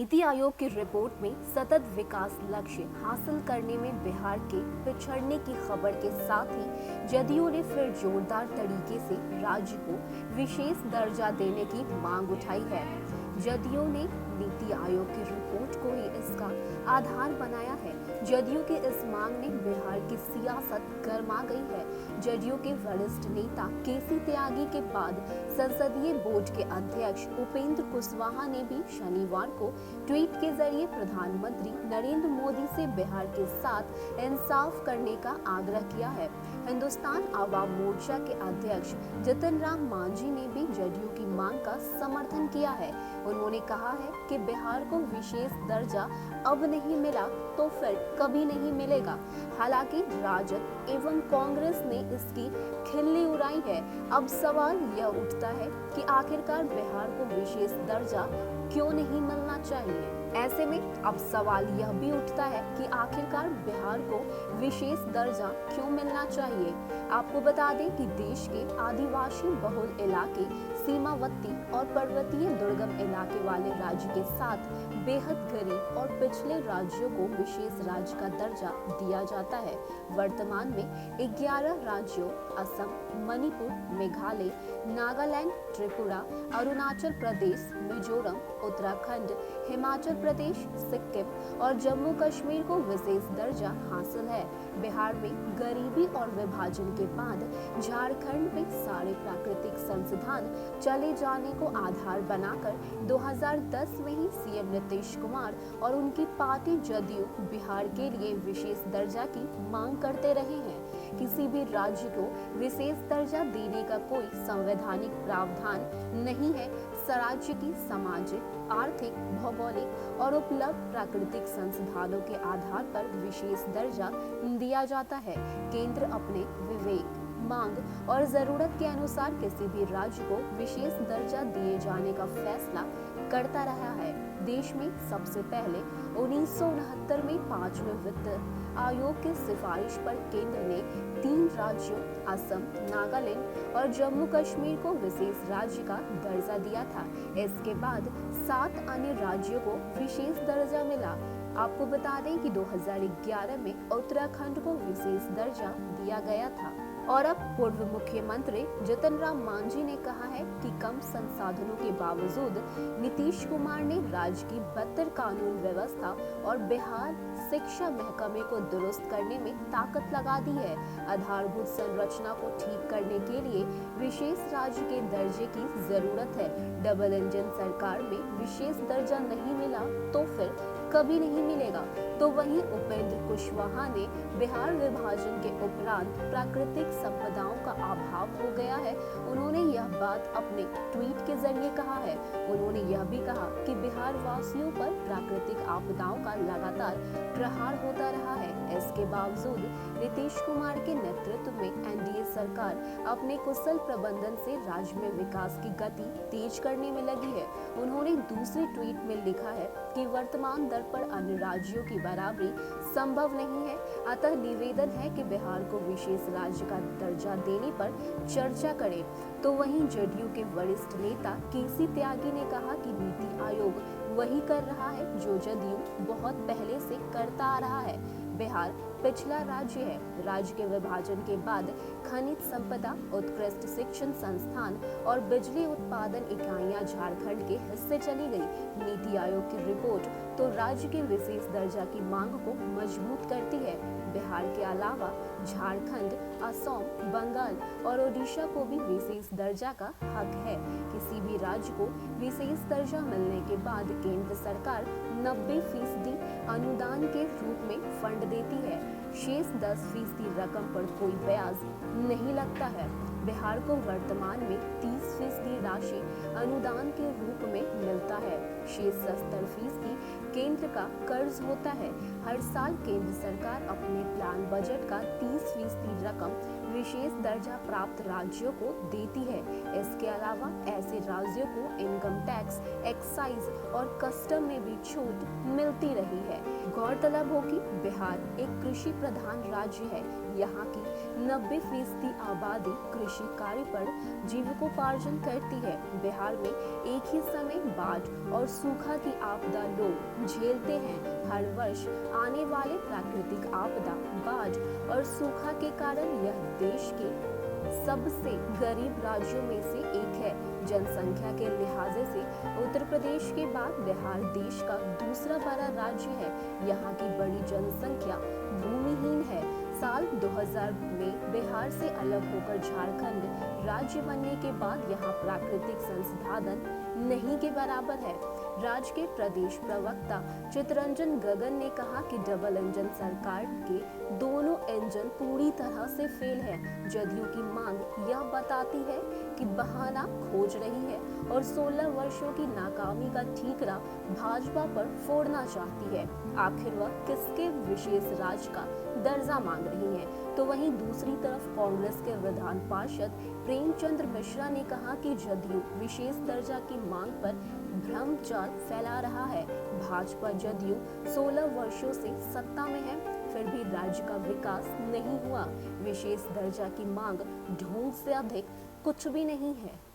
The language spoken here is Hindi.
नीति आयोग की रिपोर्ट में सतत विकास लक्ष्य हासिल करने में बिहार के पिछड़ने की खबर के साथ ही जदयू ने फिर जोरदार तरीके से राज्य को विशेष दर्जा देने की मांग उठाई है। जदयू ने नीति आयोग की रिपोर्ट को ही इसका आधार बनाया है। जदयू की इस मांग ने बिहार की सियासत गर्मा गई है। जदयू के वरिष्ठ नेता केसी त्यागी के बाद संसदीय बोर्ड के अध्यक्ष उपेंद्र कुशवाहा ने भी शनिवार को ट्वीट के जरिए प्रधानमंत्री नरेंद्र मोदी से बिहार के साथ इंसाफ करने का आग्रह किया है। हिंदुस्तान आवाम मोर्चा के अध्यक्ष जितन राम मांझी ने भी जदयू की मांग का समर्थन किया है। उन्होंने कहा है कि बिहार को विशेष दर्जा अब नहीं मिला तो फिर कभी नहीं मिलेगा। हालांकि राजद एवं कांग्रेस ने इसकी खिल्ली उड़ाई है। अब सवाल यह उठता है कि आखिरकार बिहार को विशेष दर्जा क्यों नहीं मिलना चाहिए। ऐसे में अब सवाल यह भी उठता है कि आखिरकार बिहार को विशेष दर्जा क्यों मिलना चाहिए। आपको बता दें कि देश के आदिवासी बहुल इलाके, सीमावर्ती और पर्वतीय दुर्गम इलाके वाले राज्य के साथ बेहद गरीब और पिछले राज्यों को विशेष राज्य का दर्जा दिया जाता है। वर्तमान में 11 राज्यों असम, मणिपुर, मेघालय, नागालैंड, त्रिपुरा, अरुणाचल प्रदेश, मिजोरम, उत्तराखंड, हिमाचल प्रदेश, सिक्किम और जम्मू कश्मीर को विशेष दर्जा हासिल है। बिहार में गरीबी और विभाजन के बाद झारखंड में सारे प्राकृतिक संसाधन चले जाने को आधार बनाकर 2010 में ही सीएम नीतीश कुमार और उनकी पार्टी जदयू बिहार के लिए विशेष दर्जा की मांग करते रहे हैं। किसी भी राज्य को विशेष दर्जा देने का कोई संवैधानिक प्रावधान नहीं है। राज्य की सामाजिक, आर्थिक, भौगोलिक और उपलब्ध प्राकृतिक संसाधनों के आधार पर विशेष दर्जा दिया जाता है। केंद्र अपने विवेक, मांग और जरूरत के अनुसार किसी भी राज्य को विशेष दर्जा दिए जाने का फैसला करता रहा है। देश में सबसे पहले 1969 में 5वें वित्त आयोग की सिफारिश पर केंद्र ने 3 राज्यों असम, नागालैंड और जम्मू कश्मीर को विशेष राज्य का दर्जा दिया था। इसके बाद 7 अन्य राज्यों को विशेष दर्जा मिला। आपको बता दें कि 2011 में उत्तराखंड को विशेष दर्जा दिया गया था। और अब पूर्व मुख्यमंत्री जितन राम मांझी ने कहा है कि कम संसाधनों के बावजूद नीतीश कुमार ने राज्य की बदतर कानून व्यवस्था और बिहार शिक्षा महकमे को दुरुस्त करने में ताकत लगा दी है। आधारभूत संरचना को ठीक करने के लिए विशेष राज्य के दर्जे की जरूरत है। डबल इंजन सरकार में विशेष दर्जा नहीं मिला तो फिर कभी नहीं मिलेगा। तो वहीं उपेंद्र कुशवाहा ने बिहार विभाजन के उपरांत प्राकृतिक संपदाओं का अभाव हो गया है। उन्होंने यह बात अपने ट्वीट के जरिए कहा है। उन्होंने यह भी कहा कि बिहार वासियों पर प्राकृतिक आपदाओं का लगातार प्रहार होता रहा है। इसके बावजूद नीतीश कुमार के नेतृत्व में एनडीए सरकार अपने कुशल प्रबंधन से राज्य में विकास की गति तेज करने में लगी है। उन्होंने दूसरे ट्वीट में लिखा है कि वर्तमान दर पर अन्य राज्यों की बराबरी संभव नहीं है, अतः निवेदन है कि बिहार को विशेष राज्य का दर्जा देने पर चर्चा करें। तो वहीं जदयू के वरिष्ठ नेता केसी त्यागी ने कहा कि नीति आयोग वही कर रहा है जो जदयू बहुत पहले से करता आ रहा है। बिहार पिछला राज्य है। राज्य के विभाजन के बाद खनिज संपदा, उत्कृष्ट शिक्षण संस्थान और बिजली उत्पादन इकाइयां झारखंड के हिस्से चली गई। नीति आयोग की रिपोर्ट तो राज्य के विशेष दर्जा की मांग को मजबूत करती है। बिहार के अलावा झारखंड, असम, बंगाल और ओडिशा को भी विशेष दर्जा का हक है। किसी भी राज्य को विशेष दर्जा मिलने के बाद केंद्र सरकार 90% अनुदान के रूप में फंड देती है। शेष 10% रकम पर कोई ब्याज नहीं लगता है। बिहार को वर्तमान में 30% राशि अनुदान के रूप में मिलता है। शेष 70% केंद्र का कर्ज होता है। हर साल केंद्र सरकार अपने प्लान बजट का 30% रकम विशेष दर्जा प्राप्त राज्यों को देती है। इसके अलावा ऐसे राज्यों को इनकम टैक्स एक्साइज और कस्टम में भी छूट मिलती रही है। गौरतलब हो कि बिहार एक कृषि प्रधान राज्य है। यहाँ की 90% आबादी कृषि कार्य पर जीविकोपार्जन करती है। बिहार में एक ही समय बाढ़ और सूखा की आपदा लोग झेलते हैं। हर वर्ष आने वाले प्राकृतिक आपदा, बाढ़ और सूखा के कारण यह देश के सबसे गरीब राज्यों में से एक है। जनसंख्या के लिहाज से उत्तर प्रदेश के बाद बिहार देश का दूसरा बड़ा राज्य है। यहाँ की बड़ी जनसंख्या भूमिहीन है। साल 2000 में बिहार से अलग होकर झारखंड राज्य बनने के बाद यहाँ प्राकृतिक संसाधन नहीं के बराबर है। राज्य के प्रदेश प्रवक्ता चितरंजन गगन ने कहा कि डबल इंजन सरकार के दोनों इंजन पूरी तरह से फेल है। जदयू की मांग यह बताती है कि बहाना खोज रही है और 16 वर्षों की नाकामी का ठीकरा भाजपा पर फोड़ना चाहती है। आखिर वह किसके विशेष राज का दर्जा मांग रही है? तो वहीं दूसरी तरफ कांग्रेस के विधान पार्षद प्रेमचंद्र मिश्रा ने कहा कि जदयू विशेष दर्जा की मांग पर भ्रमजाल फैला रहा है। भाजपा जदयू 16 वर्षों से सत्ता में है, फिर भी राज्य का विकास नहीं हुआ। विशेष दर्जा की मांग ढोंग से अधिक कुछ भी नहीं है।